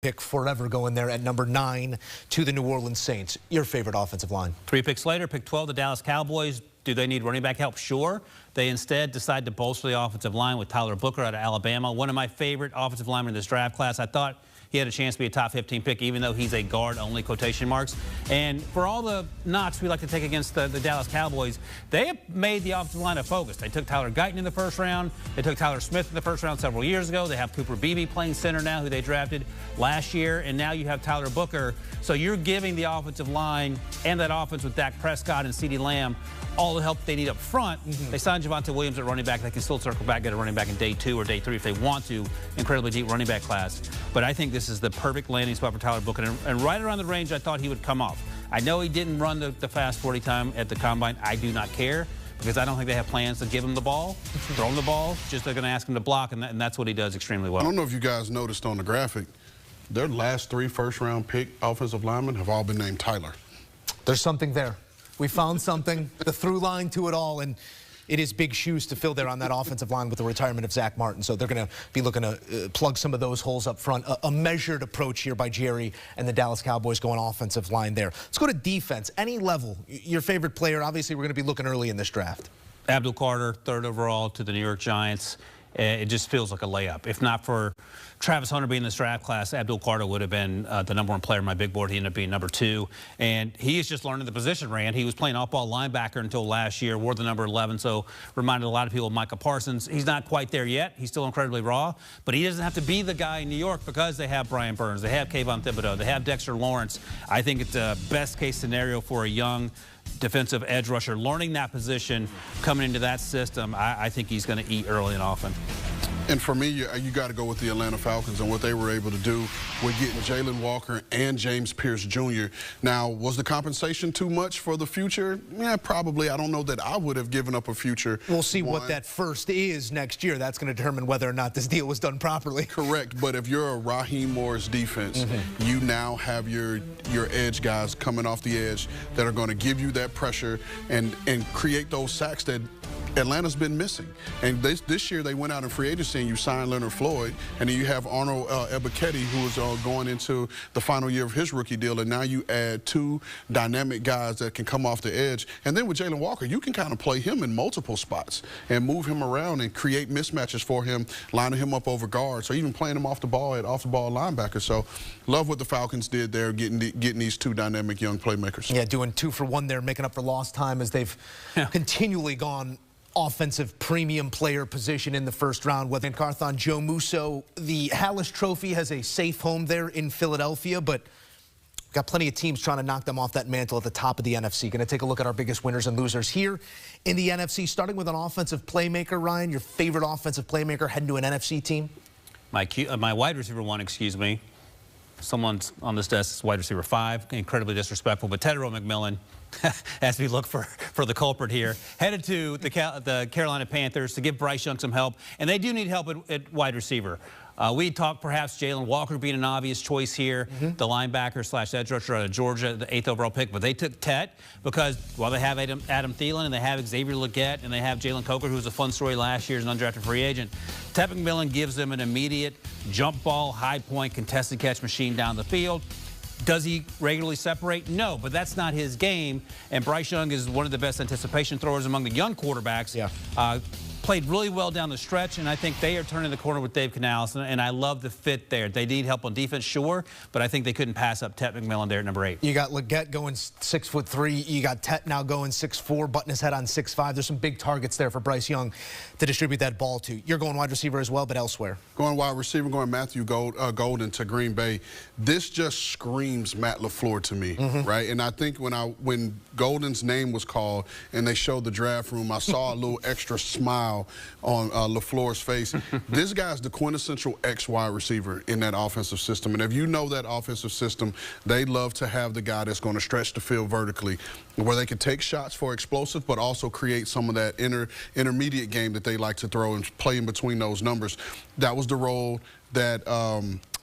pick forever going there at number 9 to the New Orleans Saints. Your favorite offensive line? 3 picks later, pick 12, the Dallas Cowboys. Do they need running back help? Sure. They instead decide to bolster the offensive line with Tyler Booker out of Alabama. One of my favorite offensive linemen in this draft class. I thought he had a chance to be a top 15 pick, even though he's a guard only, quotation marks. And for all the knocks we like to take against the Dallas Cowboys, they have made the offensive line a focus. They took Tyler Guyton in the first round. They took Tyler Smith in the first round several years ago. They have Cooper Beebe playing center now, who they drafted last year. And now you have Tyler Booker. So you're giving the offensive line and that offense with Dak Prescott and CeeDee Lamb all the help they need up front. They signed Javonte Williams at running back. They can still circle back, get a running back in day 2 or day 3 if they want to. Incredibly deep running back class. But I think this is the perfect landing spot for Tyler Booker. And right around the range I thought he would come off. I know he didn't run the fast 40 time at the combine. I do not care, because I don't think they have plans to give him the ball, throw him the ball. Just they're going to ask him to block, and that's what he does extremely well. I don't know if you guys noticed on the graphic, their last 3 first-round pick offensive linemen have all been named Tyler. There's something there. We found something, the through line to it all, and it is big shoes to fill there on that offensive line with the retirement of Zach Martin. So they're going to be looking to plug some of those holes up front. A measured approach here by Jerry and the Dallas Cowboys going offensive line there. Let's go to defense. Any level, your favorite player. Obviously, we're going to be looking early in this draft. Abdul Carter, 3rd overall to the New York Giants. It just feels like a layup. If not for Travis Hunter being in this draft class, Abdul Carter would have been the #1 player on my big board. He ended up being number 2. And he is just learning the position, Rand. He was playing off-ball linebacker until last year, wore the number 11, so reminded a lot of people of Micah Parsons. He's not quite there yet. He's still incredibly raw, but he doesn't have to be the guy in New York because they have Brian Burns, they have Kayvon Thibodeau, they have Dexter Lawrence. I think it's a best-case scenario for a young defensive edge rusher. Learning that position, coming into that system, I think he's going to eat early and often. And for me, you got to go with the Atlanta Falcons and what they were able to do with getting Jalen Walker and James Pierce Jr. Now, was the compensation too much for the future? Yeah, probably. I don't know that I would have given up a future. We'll see what that first is next year. That's going to determine whether or not this deal was done properly. Correct. But if you're a Raheem Morris defense, you now have your edge guys coming off the edge that are going to give you that pressure and create those sacks that Atlanta's been missing. And this year they went out in free agency and you signed Leonard Floyd, and then you have Arnold Ebiketie, who is going into the final year of his rookie deal, and now you add 2 dynamic guys that can come off the edge. And then with Jalen Walker, you can kind of play him in multiple spots and move him around and create mismatches for him, lining him up over guards, or even playing him off the ball at off-the-ball linebacker. So love what the Falcons did there, getting these 2 dynamic young playmakers. Yeah, doing 2 for 1 there, making up for lost time as they've continually gone offensive premium player position in the first round. Whether in Carthon, Joe Musso, the Hallis Trophy has a safe home there in Philadelphia, but we've got plenty of teams trying to knock them off that mantle at the top of the NFC. Going to take a look at our biggest winners and losers here in the NFC, starting with an offensive playmaker. Ryan, your favorite offensive playmaker heading to an NFC team? My wide receiver 1, excuse me. Someone's on this desk is wide receiver 5, incredibly disrespectful, but Tedero McMillan, as we look for the culprit here, headed to the Carolina Panthers to give Bryce Young some help, and they do need help at wide receiver. We talked perhaps Jalen Walker being an obvious choice here, the linebacker / edge rusher out of Georgia, the 8th overall pick, but they took Tet because, well, they have Adam Thielen and they have Xavier Legette and they have Jalen Coker, who was a fun story last year as an undrafted free agent. Tet McMillan gives them an immediate jump ball, high point, contested catch machine down the field. Does he regularly separate? No, but that's not his game. And Bryce Young is one of the best anticipation throwers among the young quarterbacks. Yeah. Played really well down the stretch, and I think they are turning the corner with Dave Canales, and I love the fit there. They need help on defense, sure, but I think they couldn't pass up Tet McMillan there at number 8. You got Legette going 6'3". You got Tet now going 6'4", butting his head on 6'5". There's some big targets there for Bryce Young to distribute that ball to. You're going wide receiver as well, but elsewhere. Going wide receiver, going Matthew Golden to Green Bay. This just screams Matt LaFleur to me, right? And I think when Golden's name was called and they showed the draft room, I saw a little extra smile on LaFleur's face. This guy's the quintessential X wide receiver in that offensive system. And if you know that offensive system, they love to have the guy that's going to stretch the field vertically, where they can take shots for explosive, but also create some of that intermediate game that they like to throw and play in between those numbers. That was the role that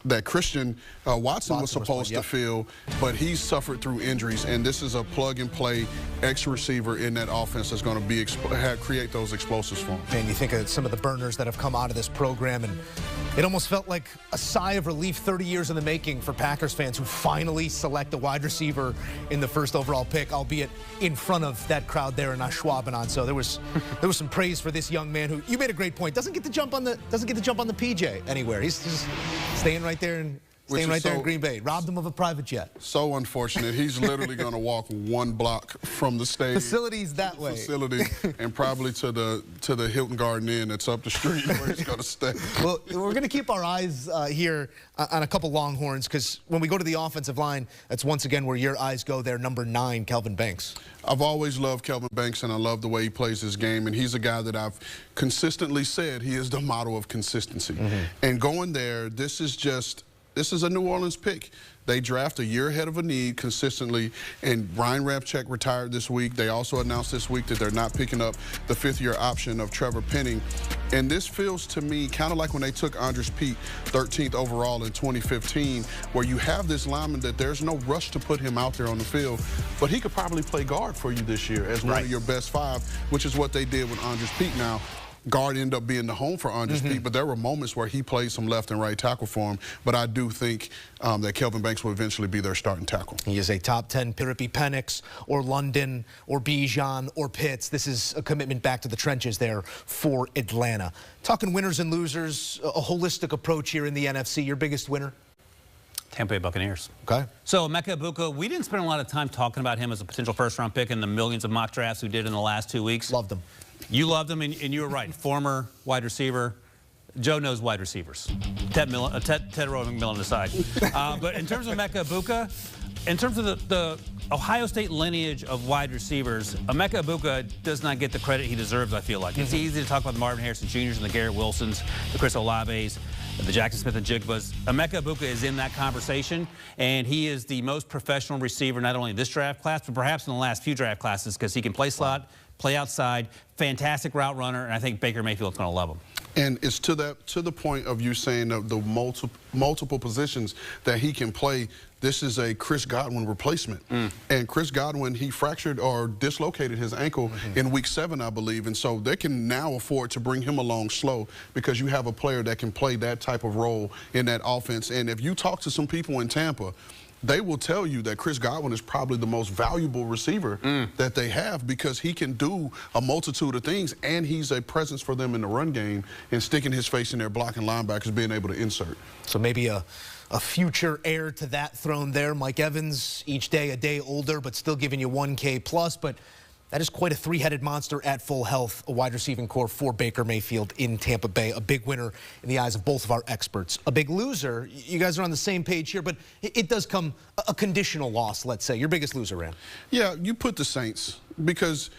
that Christian Watson was supposed to fill, but he's suffered through injuries, and this is a plug-and-play X-receiver in that offense that's going to create those explosives for him. And you think of some of the burners that have come out of this program, and It almost felt like a sigh of relief 30 years in the making for Packers fans who finally select a wide receiver in the first overall pick, albeit in front of that crowd there in Ashwaubenon. So there was some praise for this young man who, you made a great point, doesn't get to jump on the PJ anywhere. He's just staying right there in Green Bay. Robbed him of a private jet. So unfortunate. He's literally going to walk one block from the stadium. Facilities that way. Facility, and probably to the Hilton Garden Inn that's up the street where he's going to stay. Well, we're going to keep our eyes here on a couple Longhorns, because when we go to the offensive line, that's once again where your eyes go there, number 9, Kelvin Banks. I've always loved Kelvin Banks, and I love the way he plays his game, and he's a guy that I've consistently said he is the model of consistency. And going there, this is a New Orleans pick. They draft a year ahead of a need consistently, and Ryan Ramczyk retired this week. They also announced this week that they're not picking up the 5th-year option of Trevor Penning. And this feels to me kind of like when they took Andres Pete 13th overall in 2015, where you have this lineman that there's no rush to put him out there on the field, but he could probably play guard for you this year as one of your best 5, which is what they did with Andres Pete. Now, guard ended up being the home for Andres Pete, but there were moments where he played some left and right tackle for him. But I do think that Kelvin Banks will eventually be their starting tackle. He is a top 10 Piripi Penix or London or Bijan or Pitts. This is a commitment back to the trenches there for Atlanta. Talking winners and losers, a holistic approach here in the NFC. Your biggest winner? Tampa Bay Buccaneers. Okay. So Emeka Egbuka, we didn't spend a lot of time talking about him as a potential first-round pick in the millions of mock drafts we did in the last 2 weeks. Loved him. You loved him, and you were right. Former wide receiver. Joe knows wide receivers. Ted Rowe McMillan aside. But in terms of Emeka Egbuka, in terms of the Ohio State lineage of wide receivers, Emeka Egbuka does not get the credit he deserves, I feel like. It's easy to talk about the Marvin Harrison Jr.'s and the Garrett Wilsons, the Chris Olaves, the Jackson Smith and Jigbas. Emeka Egbuka is in that conversation, and he is the most professional receiver not only in this draft class, but perhaps in the last few draft classes, because he can play slot, play outside, fantastic route runner, and I think Baker Mayfield's going to love him. And it's to the point of you saying of the multiple positions that he can play. This is a Chris Godwin replacement. And Chris Godwin, he fractured or dislocated his ankle in week 7, I believe. And so they can now afford to bring him along slow, because you have a player that can play that type of role in that offense. And if you talk to some people in Tampa, they will tell you that Chris Godwin is probably the most valuable receiver that they have, because he can do a multitude of things, and he's a presence for them in the run game and sticking his face in there, blocking linebackers, being able to insert. So maybe a future heir to that throne there. Mike Evans, each day a day older, but still giving you 1K plus. But that is quite a 3-headed monster at full health, a wide receiving core for Baker Mayfield in Tampa Bay. A big winner in the eyes of both of our experts. A big loser, you guys are on the same page here, but it does come a conditional loss, let's say. Your biggest loser, Ram? Yeah, you put the Saints, because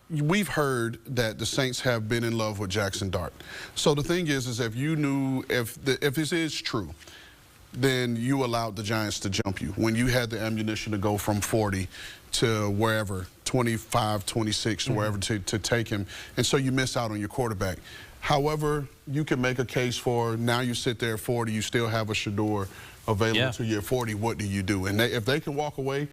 we've heard that the Saints have been in love with Jackson Dart. So the thing is if you knew, if this is true, then you allowed the Giants to jump you when you had the ammunition to go from 40 to wherever, 25, 26, wherever to take him. And so you miss out on your quarterback. However, you can make a case for, now you sit there at 40, you still have a Shador available to you at 40. What do you do? And if they can walk away